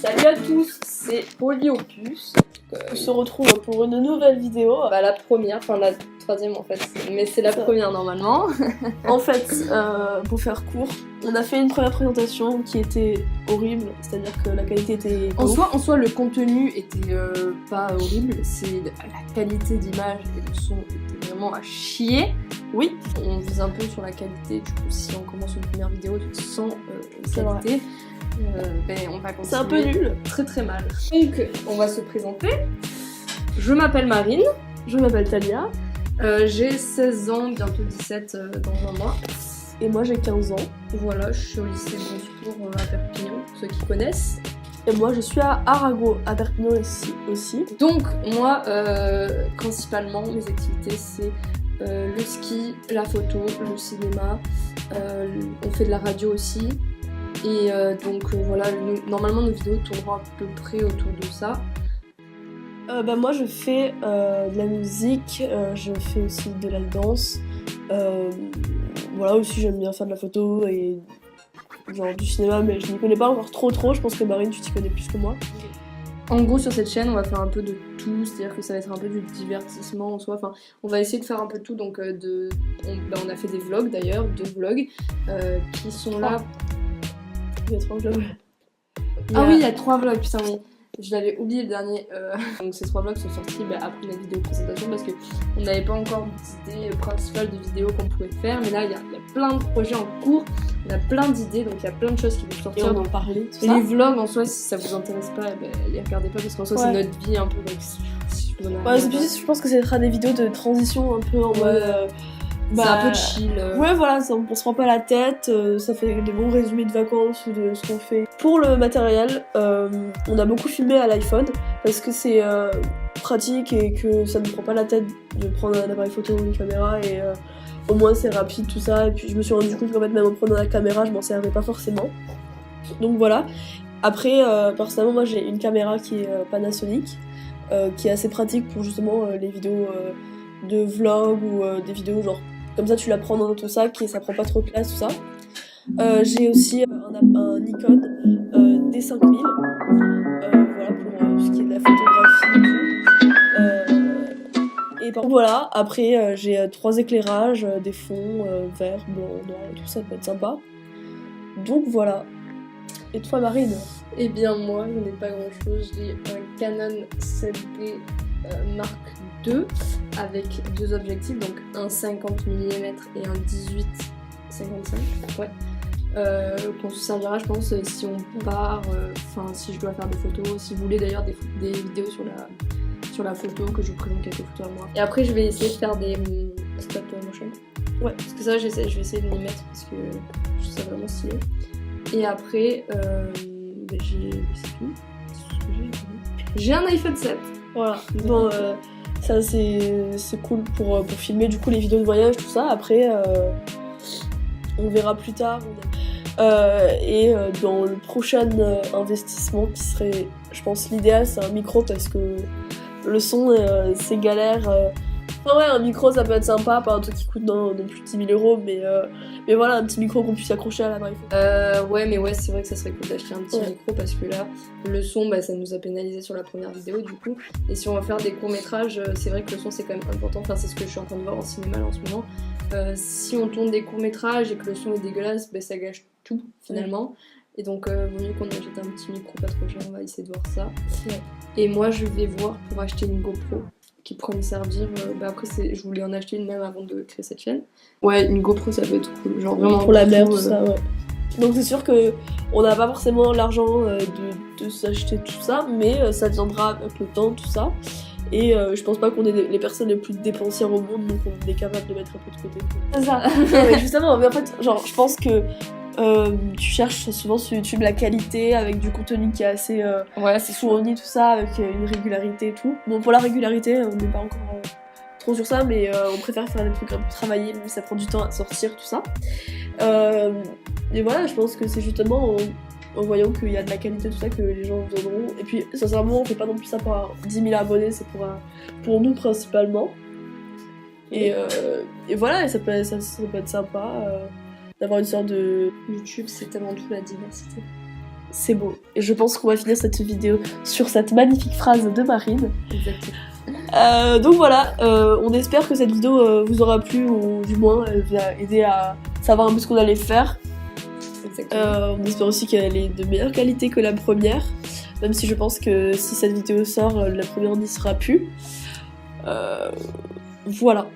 Salut à tous, c'est Polyopus. On se retrouve pour une nouvelle vidéo. Bah, la première, enfin la troisième en fait, mais c'est la première normalement. En fait, pour faire court, on a fait une première présentation qui était horrible, c'est-à-dire que la qualité était... En soi, le contenu était pas horrible, c'est la qualité d'image et le son était vraiment à chier. Oui, on vise un peu sur la qualité, du coup si on commence une première vidéo sans qualité, on va continuer. C'est un peu nul. Très très mal. Donc on va se présenter. Je m'appelle Marine. Je m'appelle Talia. J'ai 16 ans, bientôt 17 dans un mois. Et moi j'ai 15 ans. Voilà, je suis au lycée Bonsecours à Perpignan, pour ceux qui connaissent. Et moi je suis à Arago, à Perpignan aussi. Donc moi, principalement, mes activités c'est le ski, la photo, le cinéma, on fait de la radio aussi. Et voilà, normalement nos vidéos tourneront à peu près autour de ça. Moi je fais de la musique, je fais aussi de la danse. Voilà, aussi j'aime bien faire de la photo et genre du cinéma, mais je n'y connais pas encore trop. Je pense que Marine tu t'y connais plus que moi. En gros sur cette chaîne on va faire un peu de tout, c'est-à-dire que ça va être un peu du divertissement en soi, enfin on va essayer de faire un peu de tout, donc on a fait des vlogs d'ailleurs, 2 vlogs qui sont là. Il y a 3 vlogs. Ah oui, il y a 3 vlogs, putain oui. Je l'avais oublié le dernier. Donc ces 3 vlogs sont sortis après la vidéo présentation parce qu'on n'avait pas encore d'idée principale de vidéos qu'on pouvait faire. Mais là, il y a plein de projets en cours, on a plein d'idées, donc il y a plein de choses qui vont sortir. Et on en parlait, tout et ça. les vlogs en soi, si ça vous intéresse pas, les regardez pas parce qu'en soi c'est notre vie un peu. Donc, si je, je pense que ce sera des vidéos de transition un peu en mode... c'est un peu chill. Ouais, voilà, on se prend pas la tête, ça fait des bons résumés de vacances ou de ce qu'on fait. Pour le matériel, on a beaucoup filmé à l'iPhone parce que c'est pratique et que ça ne prend pas la tête de prendre un appareil photo ou une caméra et au moins c'est rapide tout ça. Et puis je me suis rendu compte qu'en fait, même en prenant la caméra, je m'en servais pas forcément. Donc voilà. Après, personnellement, moi j'ai une caméra qui est Panasonic, qui est assez pratique pour justement les vidéos de vlog ou des vidéos genre. Comme ça, tu la prends dans ton sac et ça prend pas trop de place, tout ça. J'ai aussi un Nikon D5000, voilà, pour ce qui est de la photographie. Et voilà, après, j'ai 3 éclairages, des fonds vert, blanc, noir et tout ça peut être sympa. Donc voilà. Et toi, Marine? Eh bien, moi, je n'ai pas grand chose. J'ai un Canon 7D Mark II avec 2 objectifs, donc un 50 mm et un 18-55, ouais. Qu'on se servira, je pense, si on part, si je dois faire des photos, si vous voulez d'ailleurs des vidéos sur la photo, que je vous présente quelques photos à moi. Et après, je vais essayer de faire des stop motion. Ouais, parce que ça, je vais essayer de m'y mettre parce que je trouve ça vraiment stylé. Et après, c'est tout. J'ai un iPhone 7. Voilà. Bon, ça c'est cool pour filmer du coup les vidéos de voyage, tout ça. Après, on verra plus tard. Et dans le prochain investissement qui serait, je pense, l'idéal, c'est un micro parce que le son, c'est galère. Enfin ouais, un micro ça peut être sympa, pas un truc qui coûte non plus de 10 000 €, mais voilà, un petit micro qu'on puisse accrocher à l'appareil photo. Ouais, c'est vrai que ça serait cool d'acheter un petit micro parce que là, le son, ça nous a pénalisé sur la première vidéo du coup. Et si on va faire des courts-métrages, c'est vrai que le son c'est quand même important, enfin c'est ce que je suis en train de voir en cinéma là, en ce moment. Si on tourne des courts-métrages et que le son est dégueulasse, ça gâche tout finalement. Et donc, vaut mieux qu'on achète un petit micro pas trop cher, on va essayer de voir ça. Ouais. Et moi, je vais voir pour acheter une GoPro qui pourrait me servir. Après, je voulais en acheter une même avant de créer cette chaîne. Ouais, une GoPro ça peut être cool, genre vraiment pour la mer, tout ça, ouais. Donc c'est sûr que on n'a pas forcément l'argent de s'acheter tout ça, mais ça viendra avec le temps, tout ça. Et je pense pas qu'on est les personnes les plus dépensières au monde, donc on est capable de mettre un peu de côté. C'est ça. Ouais, justement, mais en fait, genre, je pense que tu cherches souvent sur YouTube la qualité avec du contenu qui est assez fourni, tout ça, avec une régularité et tout. Bon, pour la régularité, on n'est pas encore trop sur ça, mais on préfère faire des trucs un peu travaillés, mais ça prend du temps à sortir, tout ça. Et voilà, je pense que c'est justement en voyant qu'il y a de la qualité, tout ça, que les gens viendront. Et puis, sincèrement, on fait pas non plus ça pour avoir 10 000 abonnés, c'est pour nous principalement. Et voilà, et ça peut être sympa. D'avoir une sorte de... YouTube, c'est avant tout la diversité. c'est beau. Et je pense qu'on va finir cette vidéo sur cette magnifique phrase de Marine. Exactement. Donc voilà, on espère que cette vidéo vous aura plu, ou du moins vous a aidé à savoir un peu ce qu'on allait faire. On espère aussi qu'elle est de meilleure qualité que la première, même si je pense que si cette vidéo sort, la première n'y sera plus. Voilà.